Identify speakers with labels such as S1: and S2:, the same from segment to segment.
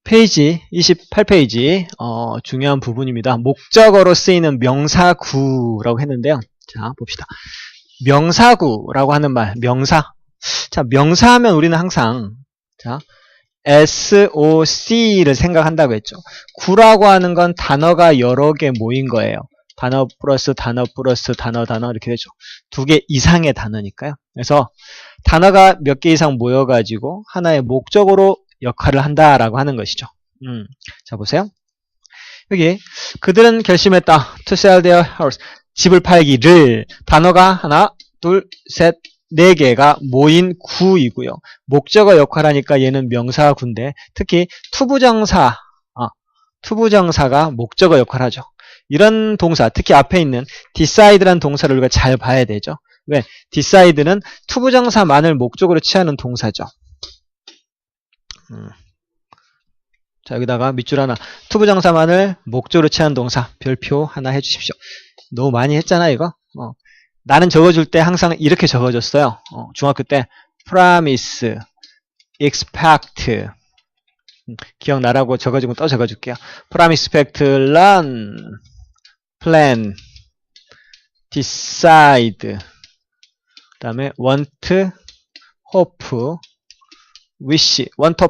S1: 페이지 28페이지 중요한 부분입니다. 목적어로 쓰이는 명사구라고 했는데요. 자, 봅시다. 명사구라고 하는 말, 명사. 자, 명사하면 우리는 항상 자, SOC를 생각한다고 했죠. 구라고 하는 건 단어가 여러 개 모인 거예요. 단어 플러스 단어 플러스 단어 이렇게 되죠. 2개 이상의 단어니까요. 그래서 단어가 몇 개 이상 모여가지고 하나의 목적어로 역할을 한다라고 하는 것이죠. 자, 보세요. 여기 그들은 결심했다. To sell their house. 집을 팔기를. 단어가 하나, 둘, 셋, 4개가 모인 구이고요. 목적어 역할하니까 얘는 명사구인데 특히 투부정사가 목적어 역할하죠. 이런 동사, 특히 앞에 있는 decide라는 동사를 우리가 잘 봐야 되죠. 왜? decide는 투부정사만을 목적으로 취하는 동사죠. 자, 여기다가 밑줄 하나. 투부정사만을 목적으로 취하는 동사 별표 하나 해주십시오. 너무 많이 했잖아 이거. 나는 적어줄 때 항상 이렇게 적어줬어요. 중학교 때 promise, expect 기억나라고 적어주고 또 적어줄게요. promise, expect, learn, plan, decide 그 다음에 want, hope, wish, want to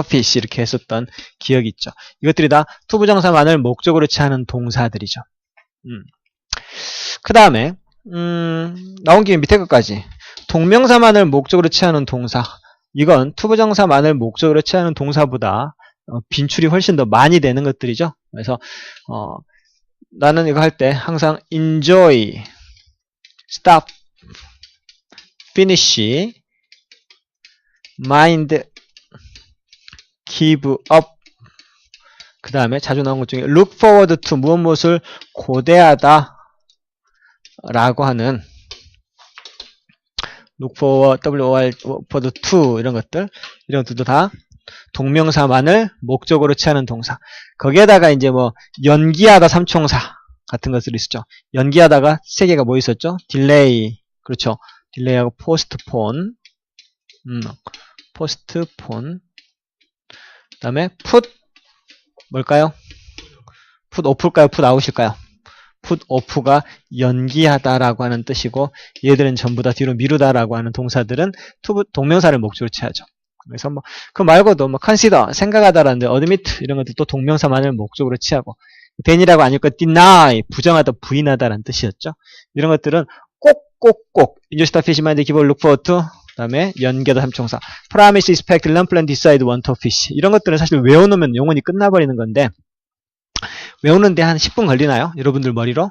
S1: fish 이렇게 했었던 기억이 있죠. 이것들이 다 투부정사만을 목적으로 취하는 동사들이죠. 그 다음에 나온 김에 밑에 것까지 동명사만을 목적으로 취하는 동사. 이건 투부정사만을 목적으로 취하는 동사보다 빈출이 훨씬 더 많이 되는 것들이죠. 그래서 나는 이거 할 때 항상 enjoy, stop, finish, mind, give up 그 다음에 자주 나온 것 중에 look forward to 무엇을 고대하다 라고 하는 look forward, forward to 이런 것들도 다 동명사만을 목적으로 취하는 동사. 거기에다가 이제 뭐 연기하다 삼총사 같은 것들이 있었죠. 연기하다가 3개가 뭐 있었죠? delay, 그렇죠. delay하고 postpone, postpone. 그 다음에 put 뭘까요? put off일까요? put out일까요? put off가 연기하다라고 하는 뜻이고 얘들은 전부 다 뒤로 미루다라고 하는 동사들은 동명사를 목적으로 취하죠. 그래서 뭐 그 말고도 뭐 consider 생각하다라는데 admit 이런 것들도 동명사만을 목적으로 취하고 then이라고 아니고 deny 부정하다 부인하다라는 뜻이었죠. 이런 것들은 꼭 enjoy, stop, fish, mind, give, look forward to 그 다음에 연기하다 삼총사 promise, expect, learn, plan, decide, want to fish 이런 것들은 사실 외워놓으면 영원히 끝나버리는 건데 외우는데 한 10분 걸리나요? 여러분들 머리로?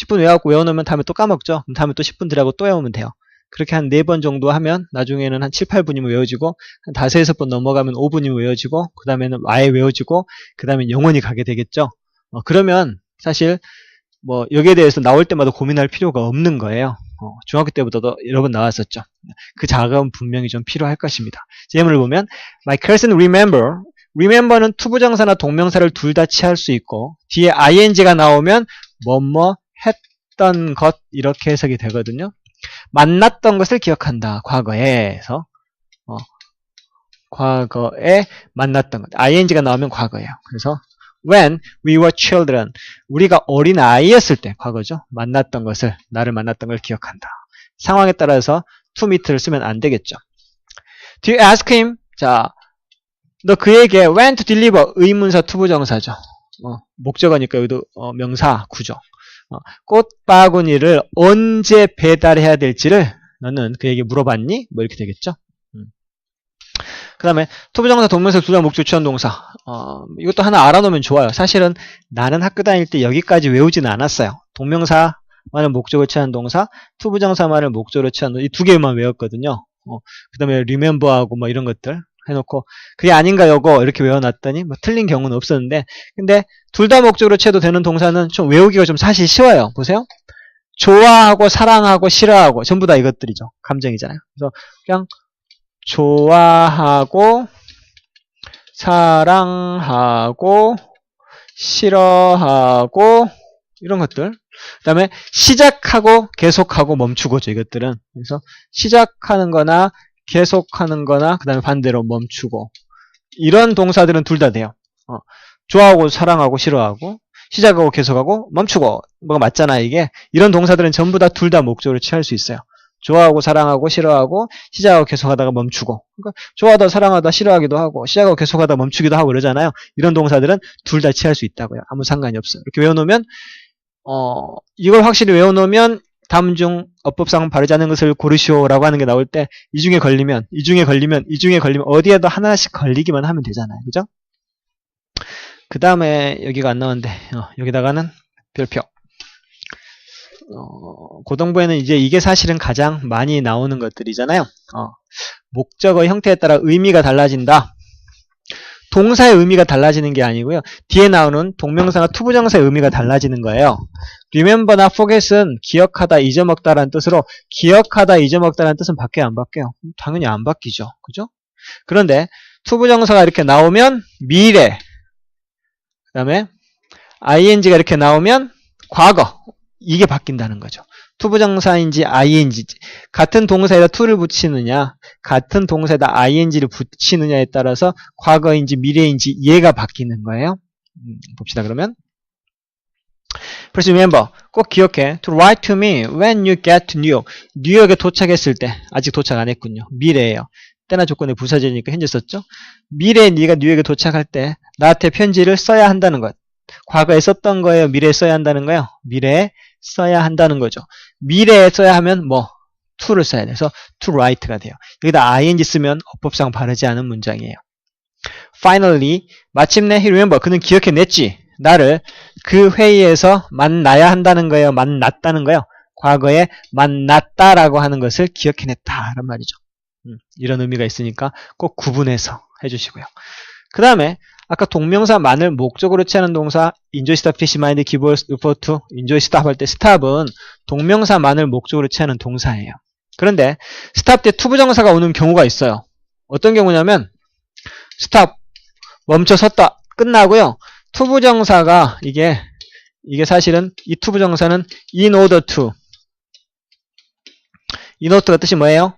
S1: 10분 외워놓으면 다음에 또 까먹죠? 그럼 다음에 또 10분 들어가고 또 외우면 돼요. 그렇게 한 4번 정도 하면 나중에는 한 7, 8분이면 외워지고 한 5, 6번 넘어가면 5분이면 외워지고 그 다음에는 아예 외워지고 그 다음에 영원히 가게 되겠죠? 그러면 사실 뭐 여기에 대해서 나올 때마다 고민할 필요가 없는 거예요. 중학교 때부터도 여러 번 나왔었죠. 그 자금은 분명히 좀 필요할 것입니다. 예문을 보면 My cousin remember는 투부정사나 동명사를 둘 다 취할 수 있고 뒤에 ing가 나오면 뭐뭐 했던 것 이렇게 해석이 되거든요. 만났던 것을 기억한다. 과거에서 과거에 만났던 것. ing가 나오면 과거예요. 그래서 when we were children 우리가 어린 아이였을 때 과거죠. 만났던 것을 나를 만났던 걸 기억한다. 상황에 따라서 to meet를 쓰면 안 되겠죠. Do you ask him? 자, 너 그에게 when to deliver 의문사 투부정사죠. 목적어니까 여기도 명사 구조. 꽃바구니를 언제 배달해야 될지를 너는 그에게 물어봤니? 뭐 이렇게 되겠죠. 그 다음에 투부정사 동명사 둘 다 목적 취한 동사. 이것도 하나 알아놓으면 좋아요. 사실은 나는 학교 다닐 때 여기까지 외우지는 않았어요. 동명사만을 목적으로 취한 동사, 투부정사만을 목적으로 취한 동사 이 2개만 외웠거든요. 그 다음에 remember하고 뭐 이런 것들 해놓고 그게 아닌가 요거 이렇게 외워놨더니 뭐 틀린 경우는 없었는데 근데 둘 다 목적으로 취해도 되는 동사는 좀 외우기가 좀 사실 쉬워요. 보세요. 좋아하고 사랑하고 싫어하고 전부 다 이것들이죠. 감정이잖아요. 그래서 그냥 좋아하고 사랑하고 싫어하고 이런 것들 그 다음에 시작하고 계속하고 멈추고죠. 이것들은 그래서 시작하는 거나 계속하는 거나 그 다음에 반대로 멈추고 이런 동사들은 둘 다 돼요. 좋아하고 사랑하고 싫어하고 시작하고 계속하고 멈추고 뭐가 맞잖아 이게. 이런 동사들은 전부 다 둘 다 목적으로 취할 수 있어요. 좋아하고 사랑하고 싫어하고 시작하고 계속하다가 멈추고, 그러니까 좋아하다 사랑하다 싫어하기도 하고 시작하고 계속하다 멈추기도 하고 그러잖아요. 이런 동사들은 둘 다 취할 수 있다고요. 아무 상관이 없어요. 이렇게 외워놓으면 이걸 확실히 외워놓으면 다음 중 어법상 바르지 않은 것을 고르시오라고 하는 게 나올 때 이 중에 걸리면 어디에도 하나씩 걸리기만 하면 되잖아요. 그죠? 그 다음에 여기가 안 나오는데 여기다가는 별표. 고등부에는 이제 이게 사실은 가장 많이 나오는 것들이잖아요. 목적어 형태에 따라 의미가 달라진다. 동사의 의미가 달라지는 게 아니고요. 뒤에 나오는 동명사나 투부정사의 의미가 달라지는 거예요. remember나 forget은 기억하다, 잊어먹다라는 뜻으로 기억하다, 잊어먹다라는 뜻은 바뀌어요, 안 바뀌어요? 당연히 안 바뀌죠. 그죠? 그런데 투부정사가 이렇게 나오면 미래, 그 다음에 ing가 이렇게 나오면 과거, 이게 바뀐다는 거죠. 투부정사인지 ing인지 같은 동사에다 to를 붙이느냐 같은 동사에다 ing를 붙이느냐에 따라서 과거인지 미래인지 얘가 바뀌는 거예요. 봅시다. 그러면 Please remember, 꼭 기억해. To write to me when you get to New York. 뉴욕에 도착했을 때. 아직 도착 안 했군요. 미래예요. 때나 조건의 부사절이니까 현재 썼죠. 미래에 네가 뉴욕에 도착할 때 나한테 편지를 써야 한다는 것. 과거에 썼던 거예요? 미래에 써야 한다는 거예요? 미래에 써야 한다는 거죠. 미래에 써야 하면 뭐 to를 써야 돼서 to write가 돼요. 여기다 ing 쓰면 어법상 바르지 않은 문장이에요. Finally, 마침내 he remember, 그는 기억해냈지. 나를 그 회의에서 만나야 한다는 거예요. 만났다는 거예요. 과거에 만났다라고 하는 것을 기억해냈다란 말이죠. 이런 의미가 있으니까 꼭 구분해서 해주시고요. 그 다음에 아까 동명사만을 목적으로 취하는 동사 enjoy, stop, fish, mind, give, refer to, enjoy, stop 할 때 stop은 동명사만을 목적으로 취하는 동사예요. 그런데 stop 때 투부정사가 오는 경우가 있어요. 어떤 경우냐면 stop, 멈춰 섰다, 끝나고요. 투부정사가 이게 사실은 이 투부정사는 in order to, in order가 뜻이 뭐예요?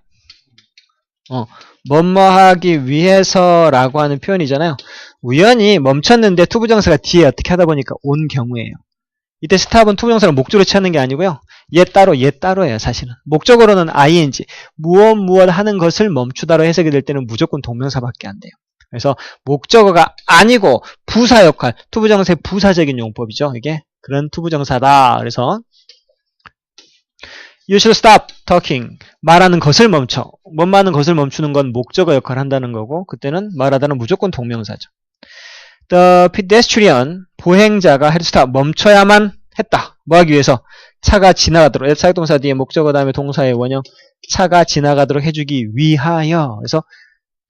S1: 뭐뭐하기 위해서라고 하는 표현이잖아요. 우연히 멈췄는데 투부정사가 뒤에 어떻게 하다 보니까 온 경우예요. 이때 스탑은 투부정사를 목적으로 취하는 게 아니고요. 얘 따로예요, 사실은. 목적으로는 ing, 무엇 하는 것을 멈추다로 해석이 될 때는 무조건 동명사밖에 안 돼요. 그래서 목적어가 아니고 부사 역할, 투부정사의 부사적인 용법이죠. 이게 그런 투부정사다. 그래서 You should stop talking. 말하는 것을 멈춰. 말하는 것을 멈추는 건 목적어 역할을 한다는 거고 그때는 말하다는 무조건 동명사죠. The pedestrian, 보행자가 had to stop, 멈춰야만 했다. 뭐 하기 위해서? 차가 지나가도록. 사역동사 뒤에 목적어 다음에 동사의 원형 차가 지나가도록 해주기 위하여. 그래서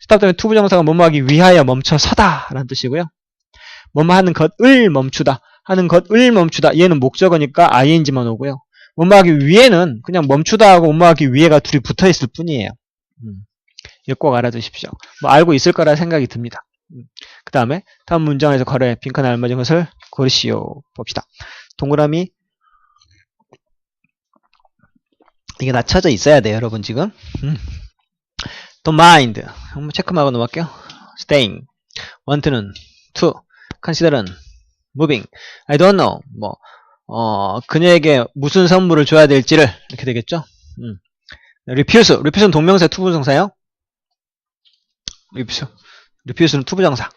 S1: stop 다음에 투부정사가 뭐뭐 하기 위하여 멈춰서다 라는 뜻이고요. 뭐뭐 하는 것을 멈추다. 하는 것을 멈추다. 얘는 목적어니까 ing만 오고요. 뭐뭐 하기 위해는 그냥 멈추다 하고 뭐뭐 하기 위해가 둘이 붙어있을 뿐이에요. 이거 꼭 알아두십시오. 뭐 알고 있을 거라 생각이 듭니다. 그 다음에 다음 문장에서 괄호에 빈칸에 알맞은 것을 고르시오. 봅시다. 동그라미 이게 낮춰져 있어야 돼요. 여러분 지금 Don't mind. 한번 체크하고 넘어갈게요. Staying. Want는 to. Consider는 moving. I don't know. 그녀에게 무슨 선물을 줘야 될지를 이렇게 되겠죠. refuse는 동명사 투부정사예요. refuse는 투부정사.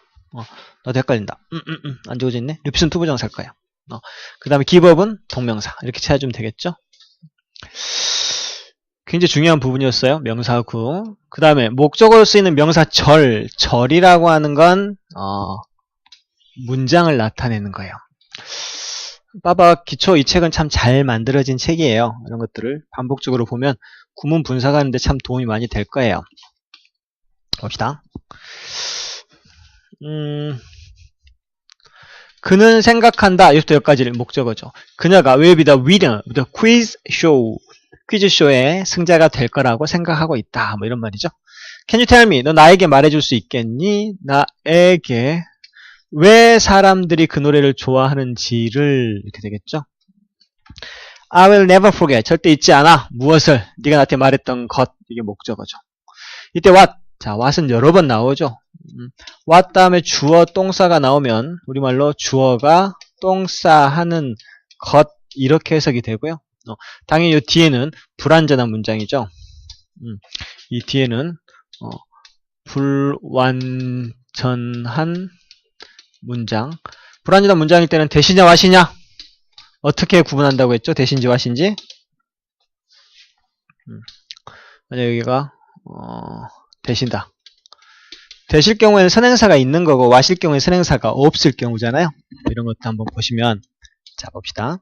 S1: 나도 헷갈린다. 안 지워져 있네. refuse는 투부정사일 거예요. 그 다음에 give up은 동명사. 이렇게 찾아주면 되겠죠. 굉장히 중요한 부분이었어요. 명사구. 그 다음에 목적어로 쓰이는 명사 절이라고 하는 건 문장을 나타내는 거예요. 빠바 기초 이 책은 참 잘 만들어진 책이에요. 이런 것들을 반복적으로 보면 구문 분석하는 하는데 참 도움이 많이 될 거예요. 봅시다. 그는 생각한다. 이것도 여기까지 목적어죠. 그녀가 will be the winner of the quiz show. 퀴즈쇼의 승자가 될 거라고 생각하고 있다. 뭐 이런 말이죠. Can you tell me? 너 나에게 말해줄 수 있겠니? 나에게 왜 사람들이 그 노래를 좋아하는지를 이렇게 되겠죠. I will never forget. 절대 잊지 않아. 무엇을? 네가 나한테 말했던 것. 이게 목적어죠. 이때 what? 자, what은 여러 번 나오죠. what 다음에 주어 동사가 나오면 우리말로 주어가 동사 하는 것 이렇게 해석이 되고요. 당연히 이 뒤에는 불완전한 문장이죠. 이 뒤에는 불완전한 문장. 불완전한 문장일 때는 대신이냐 what이냐 어떻게 구분한다고 했죠? 대신지 what인지. 만약 여기가 대신다. 대실 경우에는 선행사가 있는 거고 what일 경우에는 선행사가 없을 경우잖아요. 이런 것도 한번 보시면 자 봅시다.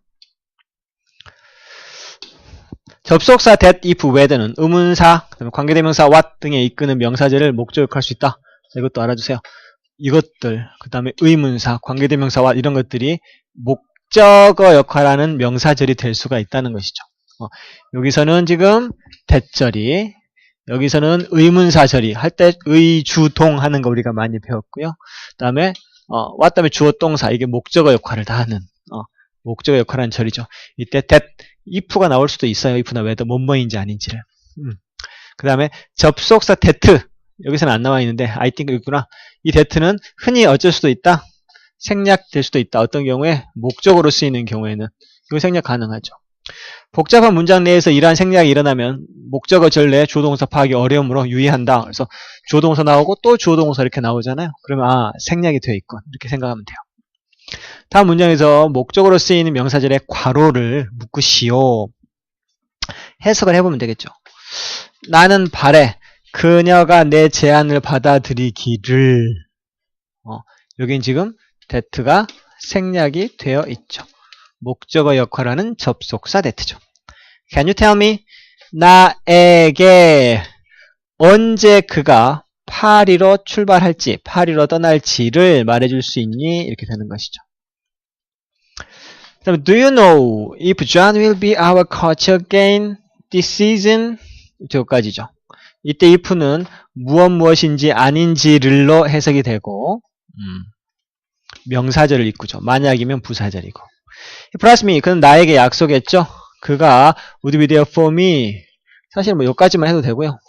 S1: 접속사 that, if, whether는 의문사, 관계대명사 what 등에 이끄는 명사제를 목적역할 수 있다. 이것도 알아두세요. 이것들, 그 다음에 의문사, 관계대명사 what 이런 것들이 목적어 역할하는 명사절이 될 수가 있다는 것이죠. 여기서는 지금 대절이, 여기서는 의문사절이 할 때 의주동 하는 거 우리가 많이 배웠고요. 그 다음에 what 다음에 주어 동사 이게 목적어 역할을 다 하는 목적어 역할하는 절이죠. 이때 that, if가 나올 수도 있어요. if나 whether 뭐뭐인지 아닌지를. 그 다음에 접속사 that 여기서는 안 나와 있는데 I think 있구나. 이 that는 흔히 어쩔 수도 있다. 생략될 수도 있다. 어떤 경우에 목적으로 쓰이는 경우에는 이거 생략 가능하죠. 복잡한 문장 내에서 이러한 생략이 일어나면 목적어 절 내에 주어동사 파악이 어려움으로 유의한다. 그래서 주어동사 나오고 또 주어동사 이렇게 나오잖아요. 그러면 생략이 되어 있군. 이렇게 생각하면 돼요. 다음 문장에서 목적으로 쓰이는 명사절에 괄호를 묶으시오. 해석을 해보면 되겠죠. 나는 바래 그녀가 내 제안을 받아들이기를. 여긴 지금 that가 생략이 되어 있죠. 목적어 역할하는 접속사 that죠. Can you tell me? 나에게 언제 그가 파리로 출발할지, 파리로 떠날지를 말해줄 수 있니? 이렇게 되는 것이죠. 그다음에 Do you know if John will be our coach again this season? 여기까지죠. 이때 if는 무엇인지 아닌지를로 해석이 되고 명사절을 이끄죠. 만약이면 부사절이고. Promise me, 그는 나에게 약속했죠. 그가 would be there for me. 사실 뭐 여기까지만 해도 되고요.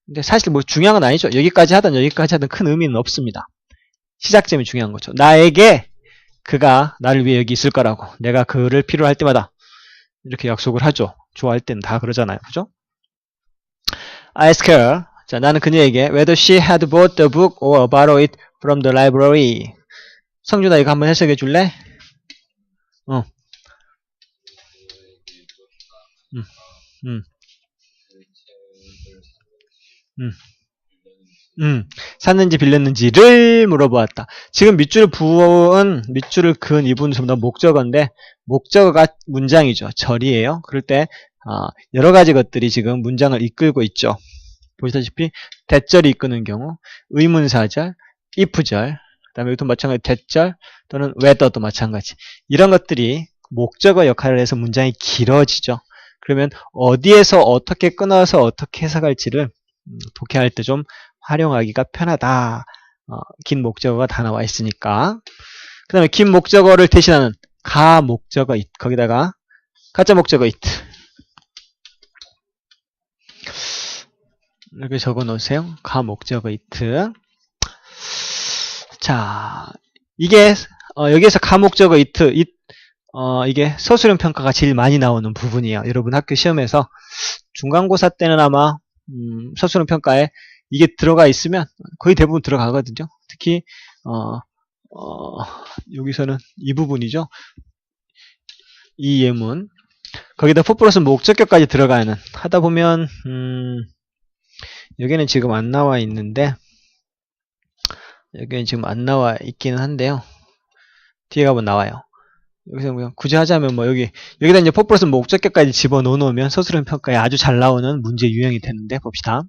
S1: 근데 사실 뭐 중요한 건 아니죠. 여기까지 하든 여기까지 하든 큰 의미는 없습니다. 시작점이 중요한 거죠. 나에게 그가 나를 위해 여기 있을 거라고. 내가 그를 필요로 할 때마다 이렇게 약속을 하죠. 좋아할 때는 다 그러잖아요. 그죠? I asked her. 자, 나는 그녀에게 whether she had bought the book or borrowed it from the library. 성준아 이거 한번 해석해 줄래? 샀는지 빌렸는지를 물어보았다. 지금 밑줄을 그은 이 부분은 전부 다 목적어인데 목적어가 문장이죠. 절이에요. 그럴 때 여러 가지 것들이 지금 문장을 이끌고 있죠. 보시다시피 대절이 이끄는 경우 의문사절, if절, 그 다음에 이것도 마찬가지 대절 또는 whether도 마찬가지. 이런 것들이 목적어 역할을 해서 문장이 길어지죠. 그러면 어디에서 어떻게 끊어서 어떻게 해석할지를 독해할 때 좀 활용하기가 편하다. 긴 목적어가 다 나와 있으니까. 그 다음에 긴 목적어를 대신하는 가 목적어 it. 거기다가 가짜 목적어 it. 이렇게 적어 놓으세요. 가 목적어 it. 자, 이게 여기에서 가 목적어 it. 이게 서술형 평가가 제일 많이 나오는 부분이에요. 여러분 학교 시험에서 중간고사 때는 아마 서술형 평가에 이게 들어가 있으면 거의 대부분 들어가거든요. 특히 여기서는 이 부분이죠. 이 예문 거기다 for 플러스 목적격까지 들어가는 하다 보면 여기는 지금 안 나와 있는데 여기는 지금 안 나와 있기는 한데요. 뒤에 가면 나와요. 여기서 그냥 굳이 하자면 뭐 여기다 이제 for 플러스 목적격까지 집어넣으면 서술형 평가에 아주 잘 나오는 문제 유형이 되는데 봅시다.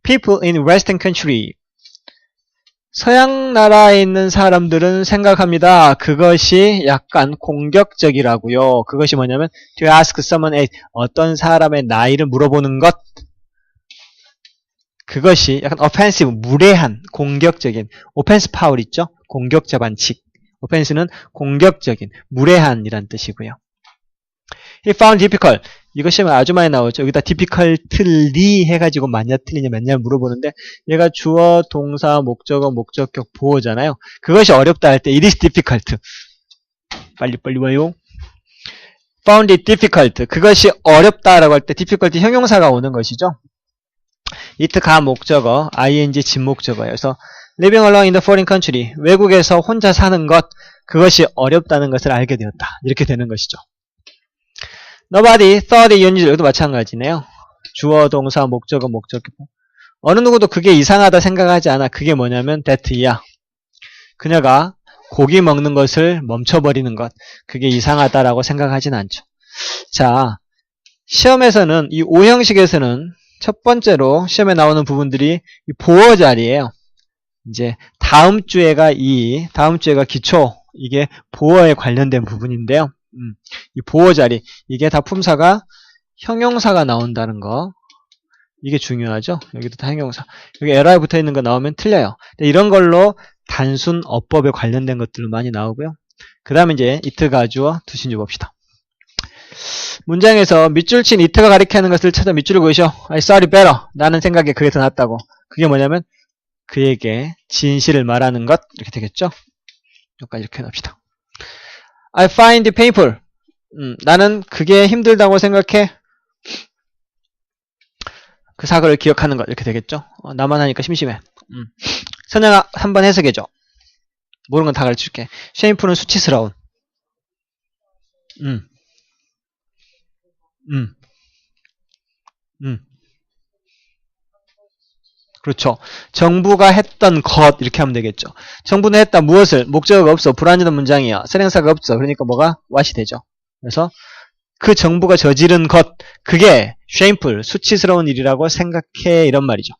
S1: People in Western country. 서양 나라에 있는 사람들은 생각합니다. 그것이 약간 공격적이라고요. 그것이 뭐냐면 to ask someone age, 어떤 사람의 나이를 물어보는 것. 그것이 약간 offensive, 무례한, 공격적인 offense power 있죠? 공격자 반칙. offense는 공격적인, 무례한이란 뜻이고요. He found difficult. 이거 시험에 아주 많이 나오죠. 여기다 difficultly 해가지고 맞냐 틀리냐 맨날 물어보는데 얘가 주어, 동사, 목적어, 목적격, 보어잖아요. 그것이 어렵다 할 때 it is difficult. 빨리 와요. found it difficult. 그것이 어렵다라고 할 때 difficult 형용사가 오는 것이죠. it가 목적어, ing 진목적어예요. 그래서 living alone in the foreign country. 외국에서 혼자 사는 것, 그것이 어렵다는 것을 알게 되었다. 이렇게 되는 것이죠. Nobody thought it unusual. 이것도 마찬가지네요. 주어, 동사, 목적어, 목적격. 어느 누구도 그게 이상하다 생각하지 않아. 그게 뭐냐면 that이야. 그녀가 고기 먹는 것을 멈춰버리는 것. 그게 이상하다라고 생각하진 않죠. 자, 시험에서는 이 O형식에서는 첫 번째로 시험에 나오는 부분들이 이 보어 자리예요. 이제 다음 주에가 기초, 이게 보어에 관련된 부분인데요. 이 보어 자리, 이게 다 품사가 형용사가 나온다는 거, 이게 중요하죠. 여기도 다 형용사. 여기 LI 붙어 있는 거 나오면 틀려요. 이런 걸로 단순 어법에 관련된 것들로 많이 나오고요. 그 다음에 이제 it 가주어 두신주 봅시다. 문장에서 밑줄 친 it가 가리키는 것을 찾아 밑줄을 그으셔. I thought it better. 나는 생각에 그게 더 낫다고. 그게 뭐냐면 그에게 진실을 말하는 것, 이렇게 되겠죠. 여기까지 이렇게 해놓읍시다. I find it painful. 나는 그게 힘들다고 생각해. 그 사고를 기억하는 것, 이렇게 되겠죠. 나만 하니까 심심해. 선영아, 한번 해석해줘. 모르는 건 다 가르쳐줄게. 쉐임풀은 수치스러운. 그렇죠. 정부가 했던 것, 이렇게 하면 되겠죠. 정부는 했다 무엇을? 목적어가 없어. 불완전한 문장이야. 선행사가 없어. 그러니까 뭐가? what이 되죠. 그래서 그 정부가 저지른 것, 그게 shameful, 수치스러운 일이라고 생각해, 이런 말이죠.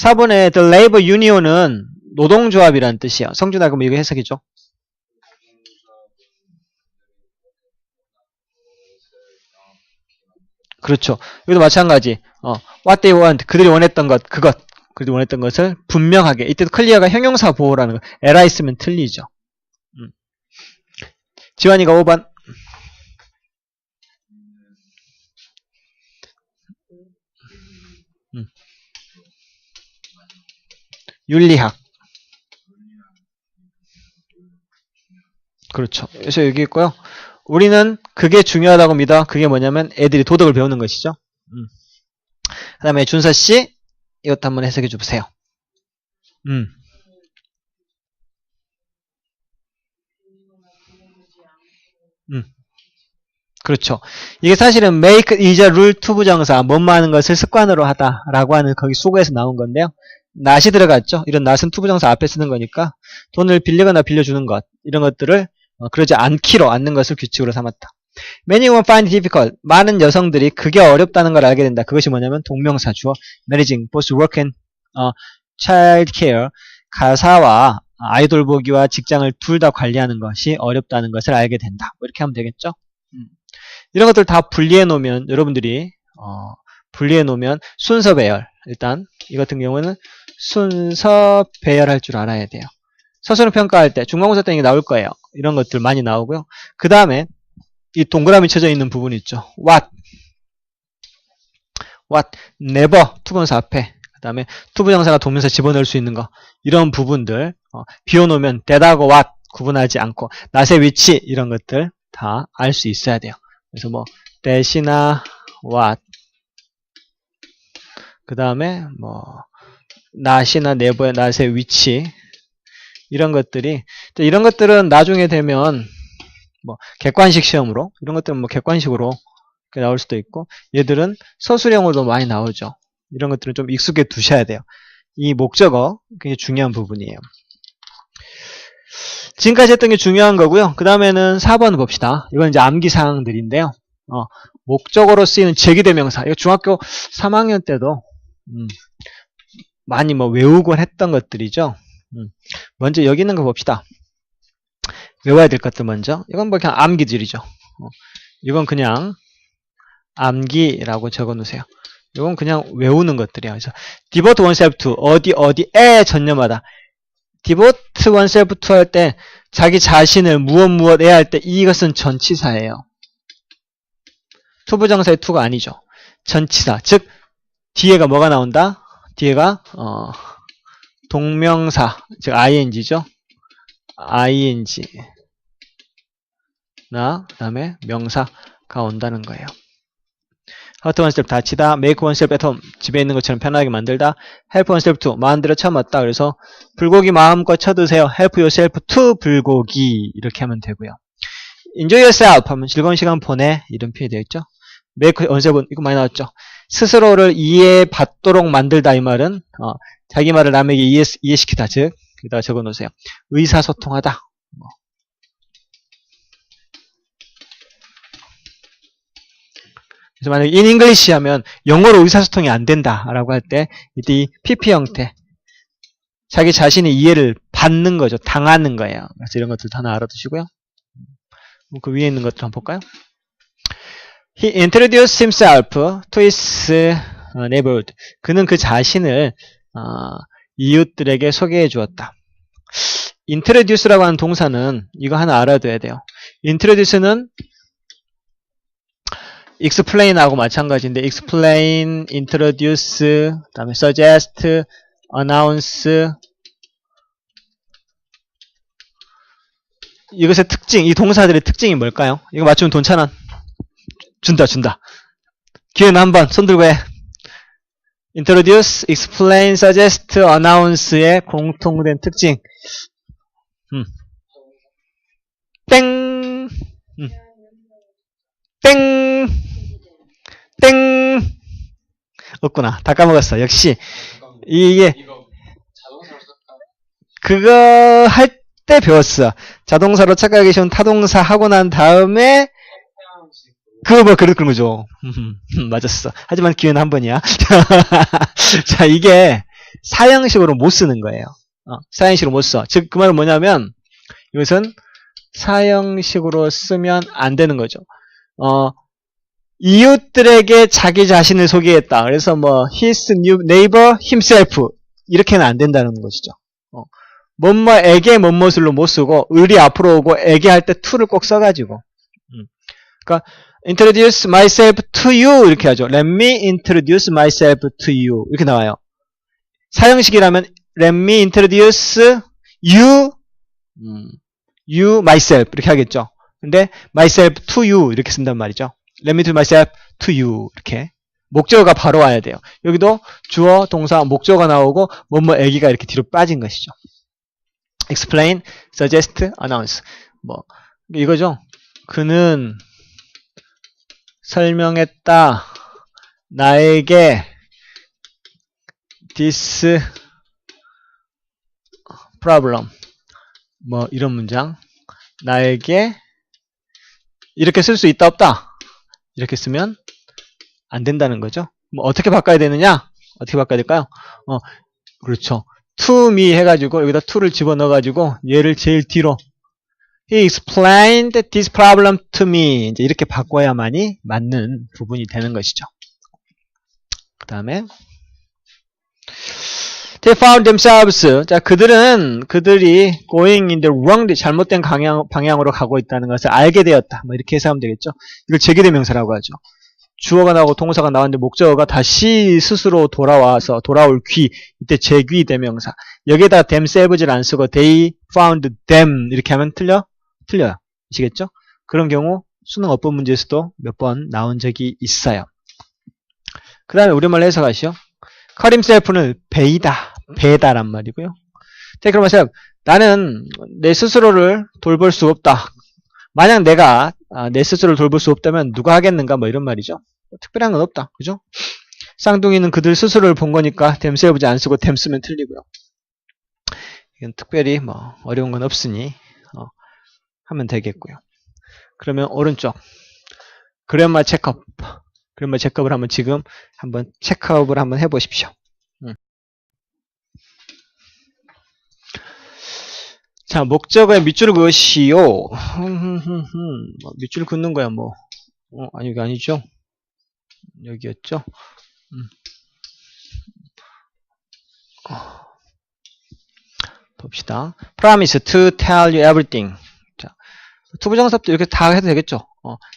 S1: 4번에 the labor union은 노동조합이라는 뜻이에요. 성준아, 그럼 이거 해석해줘. 그렇죠. 여기도 마찬가지. what they want, 그들이 원했던 것, 그들이 원했던 것을 분명하게. 이때도 클리어가 형용사 보호라는 거. li 쓰면 틀리죠. 지환이가 5번. 윤리학. 그렇죠. 그래서 여기 있고요. 우리는 그게 중요하다고 믿어. 그게 뭐냐면 애들이 도덕을 배우는 것이죠. 그 다음에 준서씨, 이것도 한번 해석해 주세요. 그렇죠. 이게 사실은 make is a rule to 부정사, 뭐뭐하는 것을 습관으로 하다라고 하는 거기 수고에서 나온 건데요. not이 들어갔죠. 이런 not은 to 부정사 앞에 쓰는 거니까 돈을 빌리거나 빌려주는 것, 이런 것들을 그러지 않기로 않는 것을 규칙으로 삼았다. Many women find it difficult. 많은 여성들이 그게 어렵다는 걸 알게 된다. 그것이 뭐냐면 동명사 주어 managing both work and child care, 가사와 아이돌 보기와 직장을 둘 다 관리하는 것이 어렵다는 것을 알게 된다. 뭐 이렇게 하면 되겠죠. 이런 것들 다 분리해 놓으면 여러분들이 분리해 놓으면 순서 배열, 일단 이 같은 경우는 순서 배열할 줄 알아야 돼요. 서술형 평가할 때 중간고사 때 이게 나올 거예요. 이런 것들 많이 나오고요. 그 다음에 이 동그라미 쳐져 있는 부분 있죠. what, never, 투부정사 앞에, 그 다음에 투부정사가 동명사 집어넣을 수 있는 거, 이런 부분들 비워놓으면 that하고 what 구분하지 않고 not의 위치, 이런 것들 다 알 수 있어야 돼요. 그래서 뭐 that이나 what, 그 다음에 뭐 not이나 never의 not의 위치, 이런 것들이, 이런 것들은 나중에 되면 뭐 객관식 시험으로, 이런 것들은 뭐 객관식으로 나올 수도 있고, 얘들은 서술형으로도 많이 나오죠. 이런 것들은 좀 익숙해 두셔야 돼요. 이 목적어 굉장히 중요한 부분이에요. 지금까지 했던 게 중요한 거고요. 그 다음에는 4번 봅시다. 이건 이제 암기 사항들인데요. 목적어로 쓰이는 제기대명사. 이거 중학교 3학년 때도 많이 뭐 외우곤 했던 것들이죠. 먼저 여기 있는 거 봅시다. 외워야 될 것들 먼저. 이건 뭐 그냥 암기들이죠. 이건 그냥 암기라고 적어 놓으세요. 이건 그냥 외우는 것들이에요. 그래서 devote oneself to, 어디에 전념하다. devote oneself to 할 때 자기 자신을 무엇에 할 때 이것은 전치사예요. 투부정사의 투가 아니죠. 전치사. 즉, 뒤에가 뭐가 나온다? 뒤에가, 동명사. 즉, ing죠. ing. 그 다음에 명사가 온다는 거예요. hurt oneself 다치다, make oneself at home 집에 있는 것처럼 편하게 만들다, help oneself to 마음대로 참았다. 그래서 불고기 마음껏 쳐드세요. help yourself to 불고기 이렇게 하면 되고요. enjoy yourself 하면 즐거운 시간 보내 이런 표현이 되어 있죠. make oneself 이거 많이 나왔죠. 스스로를 이해받도록 만들다 이 말은 자기 말을 남에게 이해시키다. 즉 여기다가 적어놓으세요. 의사소통하다. 그래서 만약에 in English 하면 영어로 의사소통이 안 된다라고 할 때 이때 이 PP 형태 자기 자신의 이해를 받는 거죠. 당하는 거예요. 그래서 이런 것들 하나 알아두시고요. 그 위에 있는 것들 한번 볼까요? He introduced himself to his neighborhood. 그는 그 자신을 이웃들에게 소개해 주었다. introduce라고 하는 동사는 이거 하나 알아둬야 돼요. introduce는 explain하고 마찬가지인데 explain, introduce, 그다음에 suggest, announce 이것의 특징, 이 동사들의 특징이 뭘까요? 이거 맞추면 돈 1,000원 준다. 기회는 한번 손 들고 해. introduce, explain, suggest, announce의 공통된 특징. 땡. 땡. 없구나. 다 까먹었어. 역시 이게 그거 할 때 배웠어. 자동사로 착각하기 쉬운 타동사 하고 난 다음에 그런 거죠. 맞았어. 하지만 기회는 한 번이야. 자, 이게 사형식으로 못 쓰는 거예요. 사형식으로 못 써. 즉, 그 말은 뭐냐면 이것은 사형식으로 쓰면 안 되는 거죠. 이웃들에게 자기 자신을 소개했다. 그래서 뭐 his new neighbor himself 이렇게는 안 된다는 것이죠. 뭐뭐에게 뭐뭐술로 못 쓰고 을이 앞으로 오고 에게 할 때 to를 꼭 써가지고 그러니까 introduce myself to you 이렇게 하죠. let me introduce myself to you 이렇게 나와요. 사형식이라면 let me introduce you myself 이렇게 하겠죠. 근데 myself to you 이렇게 쓴단 말이죠. let me do myself to you 이렇게 목적어가 바로 와야 돼요. 여기도 주어, 동사, 목적어가 나오고 뭐뭐 애기가 이렇게 뒤로 빠진 것이죠. explain, suggest, announce 뭐 이거죠. 그는 설명했다. 나에게 this problem 뭐 이런 문장 나에게 이렇게 쓸 수 있다 없다 이렇게 쓰면 안 된다는 거죠. 뭐 어떻게 바꿔야 되느냐? 어떻게 바꿔야 될까요? 그렇죠. to me 해가지고 여기다 to를 집어넣어가지고 얘를 제일 뒤로 He explained this problem to me 이제 이렇게 바꿔야만이 맞는 부분이 되는 것이죠. 그 다음에 They found themselves. 자, 그들이 going in the wrong, 잘못된 방향으로 가고 있다는 것을 알게 되었다. 뭐 이렇게 해석하면 되겠죠. 이걸 제기대명사라고 하죠. 주어가 나오고 동사가 나왔는데 목적어가 다시 스스로 돌아올 귀. 이때 제귀대명사. 여기에다 themselves를 안 쓰고 they found them 이렇게 하면 틀려요. 아시겠죠? 그런 경우 수능 어법 문제에서도 몇 번 나온 적이 있어요. 그 다음에 우리말로 해석하시죠. call himself는 배다란 말이고요. take myself 나는 내 스스로를 돌볼 수 없다. 만약 내가 내 스스로를 돌볼 수 없다면 누가 하겠는가 뭐 이런 말이죠. 특별한 건 없다. 그죠? 쌍둥이는 그들 스스로를 본 거니까 themselves 안 쓰고 them 쓰면 틀리고요. 이건 특별히 뭐 어려운 건 없으니 하면 되겠고요. 그러면 오른쪽 그래마 체크업 그래마 체크업을 한번 지금 한번 체크업을 한번 해보십시오. 자, 목적어에 밑줄을 그으시오. 밑줄을 긋는 거야, 뭐. 아니, 이게 아니죠. 여기였죠. 봅시다. Promise to tell you everything. 자, 투부정사도 이렇게 다 해도 되겠죠.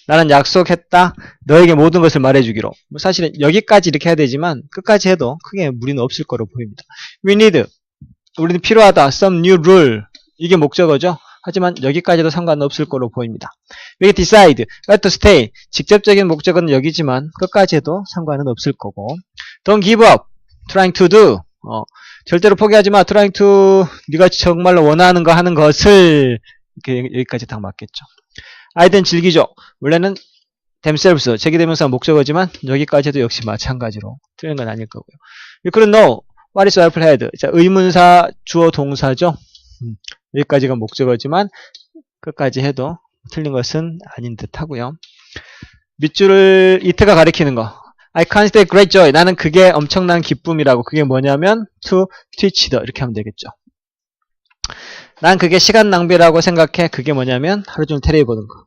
S1: 나는 약속했다. 너에게 모든 것을 말해주기로. 뭐 사실은 여기까지 이렇게 해야 되지만 끝까지 해도 크게 무리는 없을 거로 보입니다. We need. 우리는 필요하다. Some new rule. 이게 목적어죠. 하지만 여기까지도 상관없을 거로 보입니다. We decide. What to stay. 직접적인 목적어는 여기지만 끝까지 해도 상관은 없을 거고. Don't give up. Trying to do. 절대로 포기하지 마. Trying to. 네가 정말로 원하는 거 하는 것을. 이렇게 여기까지 딱 맞겠죠. 아이들은 즐기죠. 원래는 themselves, 제기대명사 목적어지만 여기까지도 역시 마찬가지로 틀린 건 아닐 거고요. You couldn't know what is apple had. 자, 의문사 주어 동사죠. 여기까지가 목적어지만 끝까지 해도 틀린 것은 아닌 듯 하고요. 밑줄을 이트가 가리키는 거. I consider great joy. 나는 그게 엄청난 기쁨이라고. 그게 뭐냐면 to teach the 이렇게 하면 되겠죠. 난 그게 시간 낭비라고 생각해. 그게 뭐냐면 하루 종일 텔레비 보는 거.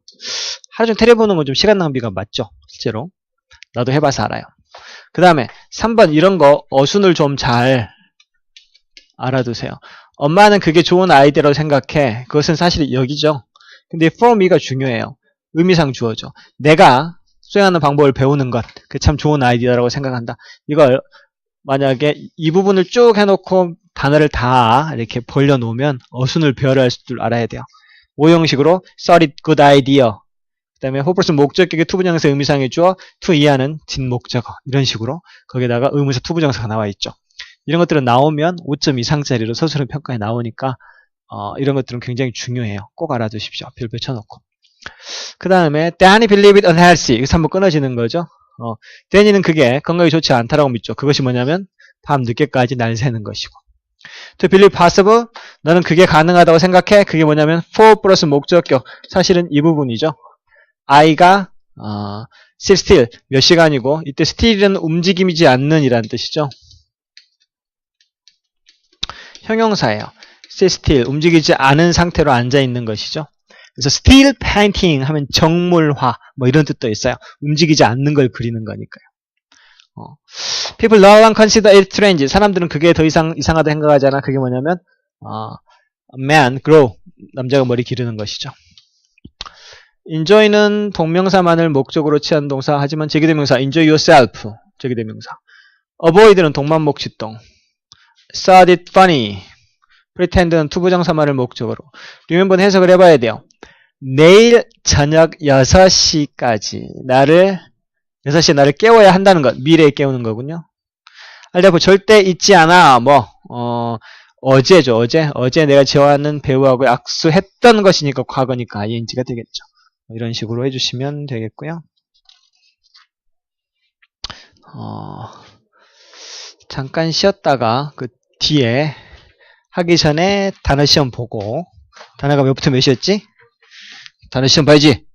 S1: 하루 종일 텔레비 보는 건 좀 시간 낭비가 맞죠? 실제로. 나도 해봐서 알아요. 그 다음에 3번 이런 거 어순을 좀 잘 알아두세요. 엄마는 그게 좋은 아이디어라고 생각해. 그것은 사실 여기죠. 근데 for me가 중요해요. 의미상 주어죠. 내가 수행하는 방법을 배우는 것. 그게 참 좋은 아이디어라고 생각한다. 이걸 만약에 이 부분을 쭉 해놓고 단어를 다 이렇게 벌려놓으면 어순을 배열할 줄 알아야 돼요. 오형식으로 thought it good idea. 그 다음에 호플스 목적격의 투부정사 의미상의 주어 to 이하는 뒷목적어. 이런 식으로 거기다가 의문사 투부정사가 나와 있죠. 이런 것들은 나오면 5점 이상짜리로 서술형 평가에 나오니까 이런 것들은 굉장히 중요해요. 꼭 알아두십시오. 별 붙여놓고. 그 다음에 Danny believed it unhealthy. 여기서 한번 끊어지는 거죠. 데니는 그게 건강에 좋지 않다라고 믿죠. 그것이 뭐냐면 밤 늦게까지 날 새는 것이고. To believe possible. 너는 그게 가능하다고 생각해. 그게 뭐냐면 for 플러스 목적격. 사실은 이 부분이죠. I가 sit still 몇 시간이고 이때 still은 움직임이지 않는 이란 뜻이죠. 형용사예요. sit still 움직이지 않은 상태로 앉아 있는 것이죠. 그래서 still painting 하면 정물화 뭐 이런 뜻도 있어요. 움직이지 않는 걸 그리는 거니까요. People no longer consider it strange. 사람들은 그게 더 이상 이상하다 생각하지 않아. 그게 뭐냐면 man grow 남자가 머리 기르는 것이죠. enjoy는 동명사만을 목적으로 취한 동사. 하지만 제기대명사 enjoy yourself 제기대명사. avoid는 동반목치동. thought it funny. pretend는 투부정사만을 목적으로. remember는 해석을 해봐야 돼요. 내일 저녁 6시까지 6시에 나를 깨워야 한다는 것. 미래에 깨우는 거군요. 알다보 절대 잊지 않아. 어제죠. 어제 내가 좋아하는 배우하고 약속했던 것이니까 과거니까 ing가 되겠죠. 이런 식으로 해주시면 되겠고요. 잠깐 쉬었다가 그 뒤에 하기 전에 단어 시험 보고 단어가 몇부터 몇이었지? 단어 시험 봐야지.